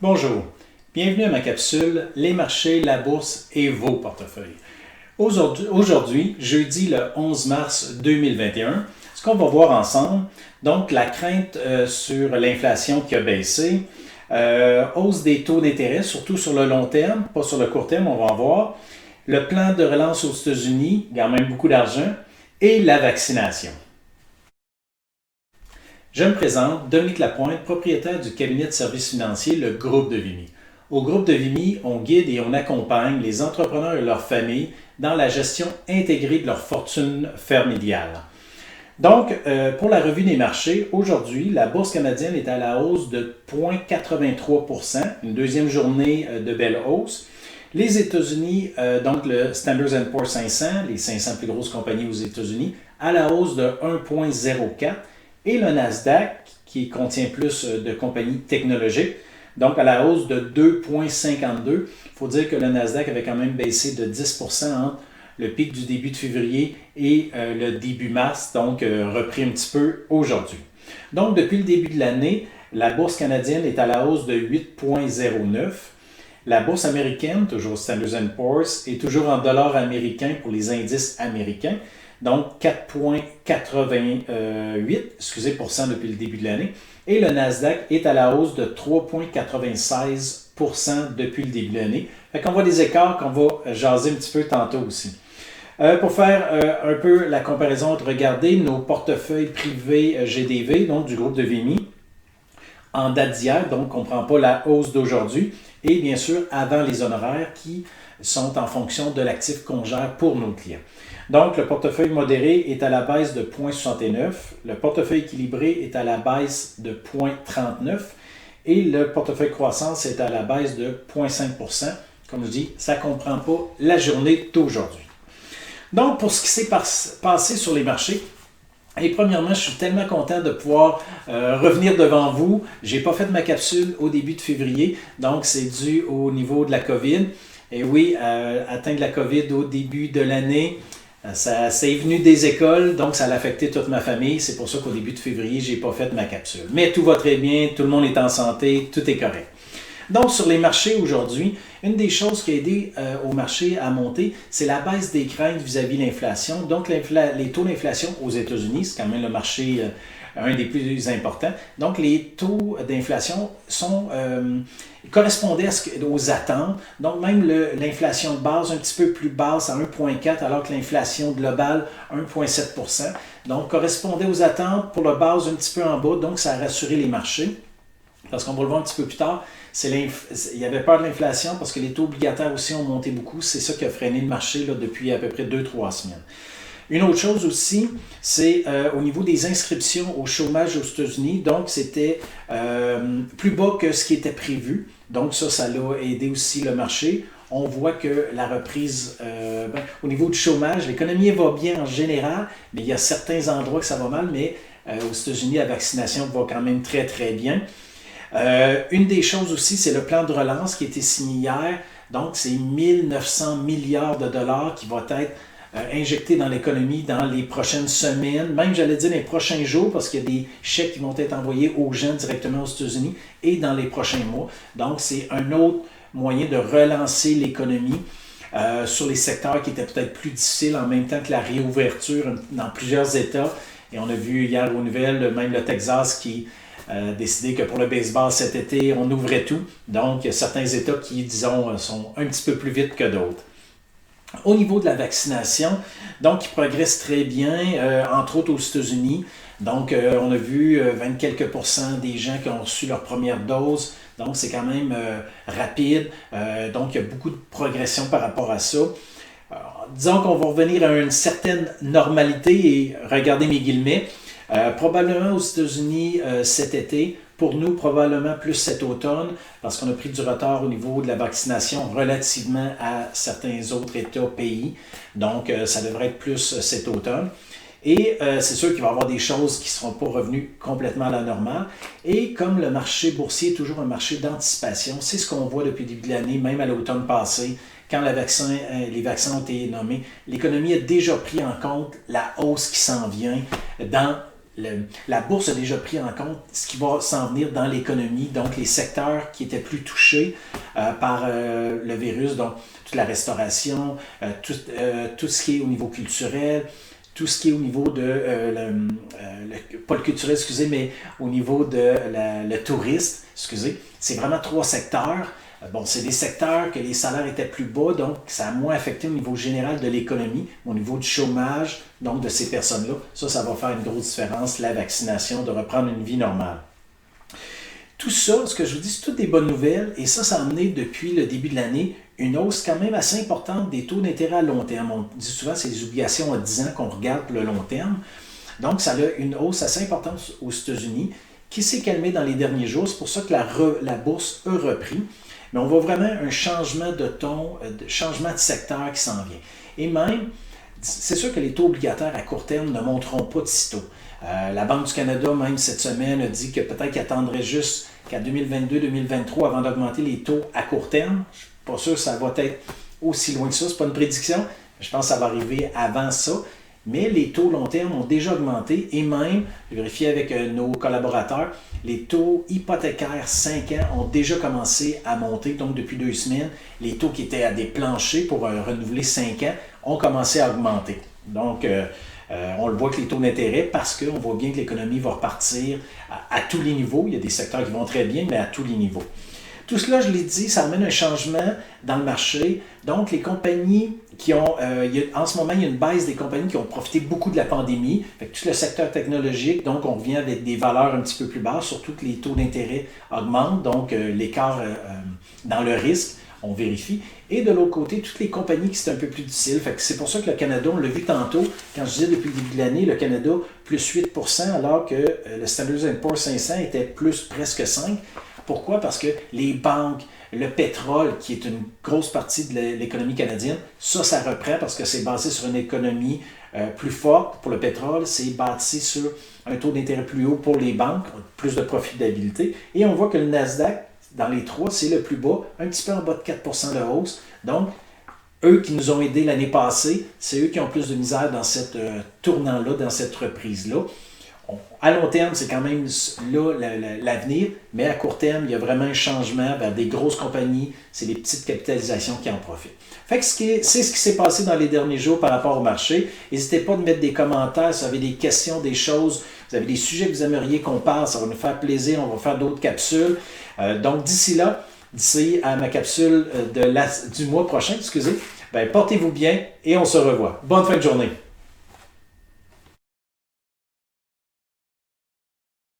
Bonjour, bienvenue à ma capsule Les marchés, la bourse et vos portefeuilles. Aujourd'hui, jeudi le 11 mars 2021, ce qu'on va voir ensemble, donc la crainte sur l'inflation qui a baissé, hausse des taux d'intérêt, surtout sur le long terme, pas sur le court terme, on va en voir, le plan de relance aux États-Unis, quand même beaucoup d'argent, et la vaccination. Je me présente, Dominique Lapointe, propriétaire du cabinet de services financiers, le Groupe de Vimy. Au Groupe de Vimy, on guide et on accompagne les entrepreneurs et leurs familles dans la gestion intégrée de leur fortune familiale. Donc, pour la revue des marchés, aujourd'hui, la bourse canadienne est à la hausse de 0,83 %, une deuxième journée de belle hausse. Les États-Unis, donc le Standard & Poor's 500, les 500 plus grosses compagnies aux États-Unis, à la hausse de 1,04 %. Et le Nasdaq, qui contient plus de compagnies technologiques, donc à la hausse de 2,52. Il faut dire que le Nasdaq avait quand même baissé de 10 % entre le pic du début de février et le début mars, donc repris un petit peu aujourd'hui. Donc depuis le début de l'année, la bourse canadienne est à la hausse de 8,09. La bourse américaine, toujours Standard & Poor's, est toujours en dollars américains pour les indices américains. Donc 4,88 depuis le début de l'année. Et le Nasdaq est à la hausse de 3,96 % depuis le début de l'année. Fait qu'on voit des écarts qu'on va jaser un petit peu tantôt aussi. Pour faire un peu la comparaison entre regarder nos portefeuilles privés GDV, donc du groupe de Vimy, en date d'hier, donc on ne prend pas la hausse d'aujourd'hui, et bien sûr avant les honoraires qui sont en fonction de l'actif qu'on gère pour nos clients. Donc, le portefeuille modéré est à la baisse de 0,69, le portefeuille équilibré est à la baisse de 0,39 et le portefeuille croissance est à la baisse de 0,5 %. Comme je dis, ça ne comprend pas la journée d'aujourd'hui. Donc, pour ce qui s'est passé sur les marchés, et premièrement, je suis tellement content de pouvoir revenir devant vous. Je n'ai pas fait ma capsule au début de février, donc c'est dû au niveau de la COVID. Et oui, atteindre la COVID au début de l'année, ça est venu des écoles, donc ça a affecté toute ma famille. C'est pour ça qu'au début de février, je n'ai pas fait ma capsule. Mais tout va très bien, tout le monde est en santé, tout est correct. Donc, sur les marchés aujourd'hui, une des choses qui a aidé au marché à monter, c'est la baisse des craintes vis-à-vis de l'inflation. Donc, les taux d'inflation aux États-Unis, c'est quand même le marché un des plus importants. Donc, les taux d'inflation correspondaient aux attentes. Donc, même l'inflation de base un petit peu plus basse à 1,4 alors que l'inflation globale 1,7 %. Donc, correspondait aux attentes pour le base un petit peu en bas. Donc, ça a rassuré les marchés. Parce qu'on va le voir un petit peu plus tard, il y avait peur de l'inflation parce que les taux obligataires aussi ont monté beaucoup. C'est ça qui a freiné le marché là, depuis à peu près 2-3 semaines. Une autre chose aussi, c'est au niveau des inscriptions au chômage aux États-Unis. Donc, c'était plus bas que ce qui était prévu. Donc, ça a aidé aussi le marché. On voit que la reprise, au niveau du chômage, l'économie va bien en général, mais il y a certains endroits que ça va mal, mais aux États-Unis, la vaccination va quand même très, très bien. Une des choses aussi, c'est le plan de relance qui a été signé hier. Donc, c'est 1 900 milliards de dollars qui vont être injectés dans l'économie dans les prochaines semaines, même j'allais dire les prochains jours, parce qu'il y a des chèques qui vont être envoyés aux gens directement aux États-Unis et dans les prochains mois. Donc, c'est un autre moyen de relancer l'économie sur les secteurs qui étaient peut-être plus difficiles en même temps que la réouverture dans plusieurs États. Et on a vu hier aux nouvelles, même le Texas qui décidé que pour le baseball cet été, on ouvrait tout. Donc, il y a certains États qui, disons, sont un petit peu plus vite que d'autres. Au niveau de la vaccination, donc, il progresse très bien, entre autres aux États-Unis. Donc, on a vu 20 quelques % des gens qui ont reçu leur première dose. Donc, c'est quand même rapide. Donc, il y a beaucoup de progression par rapport à ça. Disons qu'on va revenir à une certaine normalité et regardez mes guillemets. Probablement aux États-Unis cet été, pour nous probablement plus cet automne, parce qu'on a pris du retard au niveau de la vaccination relativement à certains autres États, pays. Donc, ça devrait être plus cet automne. Et c'est sûr qu'il va y avoir des choses qui ne seront pas revenues complètement à la normale. Et comme le marché boursier est toujours un marché d'anticipation, c'est ce qu'on voit depuis le début de l'année, même à l'automne passé, quand les vaccins ont été nommés, l'économie a déjà pris en compte la hausse qui s'en vient dans la bourse a déjà pris en compte ce qui va s'en venir dans l'économie, donc les secteurs qui étaient plus touchés par le virus, donc toute la restauration, tout ce qui est au niveau culturel, tout ce qui est au niveau de, pas le culturel, excusez, mais au niveau de le tourisme, excusez. C'est vraiment 3 secteurs. Bon, c'est des secteurs que les salaires étaient plus bas, donc ça a moins affecté au niveau général de l'économie, au niveau du chômage, donc de ces personnes-là. Ça va faire une grosse différence, la vaccination, de reprendre une vie normale. Tout ça, ce que je vous dis, c'est toutes des bonnes nouvelles, et ça a amené depuis le début de l'année une hausse quand même assez importante des taux d'intérêt à long terme. On dit souvent que c'est les obligations à 10 ans qu'on regarde pour le long terme. Donc, ça a une hausse assez importante aux États-Unis qui s'est calmée dans les derniers jours. C'est pour ça que la bourse a repris. Mais on voit vraiment un changement de ton, changement de secteur qui s'en vient. Et même, c'est sûr que les taux obligataires à court terme ne monteront pas de sitôt. La Banque du Canada, même cette semaine, a dit que peut-être qu'elle attendrait juste qu'à 2022-2023 avant d'augmenter les taux à court terme. Je ne suis pas sûr que ça va être aussi loin que ça. Ce n'est pas une prédiction. Je pense que ça va arriver avant ça. Mais les taux long terme ont déjà augmenté et même, j'ai vérifié avec nos collaborateurs, les taux hypothécaires 5 ans ont déjà commencé à monter. Donc, depuis 2 semaines, les taux qui étaient à des planchers pour renouveler 5 ans ont commencé à augmenter. Donc, on le voit que les taux d'intérêt, parce qu'on voit bien que l'économie va repartir à tous les niveaux. Il y a des secteurs qui vont très bien, mais à tous les niveaux. Tout cela, je l'ai dit, ça amène un changement dans le marché. Donc, les compagnies qui ont... en ce moment, il y a une baisse des compagnies qui ont profité beaucoup de la pandémie. Fait que tout le secteur technologique, donc on revient avec des valeurs un petit peu plus basses, surtout que les taux d'intérêt augmentent. Donc, l'écart dans le risque, on vérifie. Et de l'autre côté, toutes les compagnies qui c'est un peu plus difficile. Fait que c'est pour ça que le Canada, on l'a vu tantôt, quand je disais depuis le début de l'année, le Canada, plus 8%, alors que le Standard & Poor's 500 était plus presque 5%. Pourquoi? Parce que les banques, le pétrole, qui est une grosse partie de l'économie canadienne, ça reprend parce que c'est basé sur une économie plus forte pour le pétrole, c'est bâti sur un taux d'intérêt plus haut pour les banques, plus de profitabilité. Et on voit que le Nasdaq, dans les 3, c'est le plus bas, un petit peu en bas de 4% de hausse. Donc, eux qui nous ont aidés l'année passée, c'est eux qui ont plus de misère dans cette tournant-là, dans cette reprise-là. À long terme, c'est quand même là l'avenir, mais à court terme, il y a vraiment un changement vers des grosses compagnies, c'est les petites capitalisations qui en profitent. Fait que c'est ce qui s'est passé dans les derniers jours par rapport au marché. N'hésitez pas à mettre des commentaires si vous avez des questions, des choses, vous avez des sujets que vous aimeriez qu'on parle, ça va nous faire plaisir, on va faire d'autres capsules. Donc d'ici là, d'ici à ma capsule du mois prochain, excusez, portez-vous bien et on se revoit. Bonne fin de journée!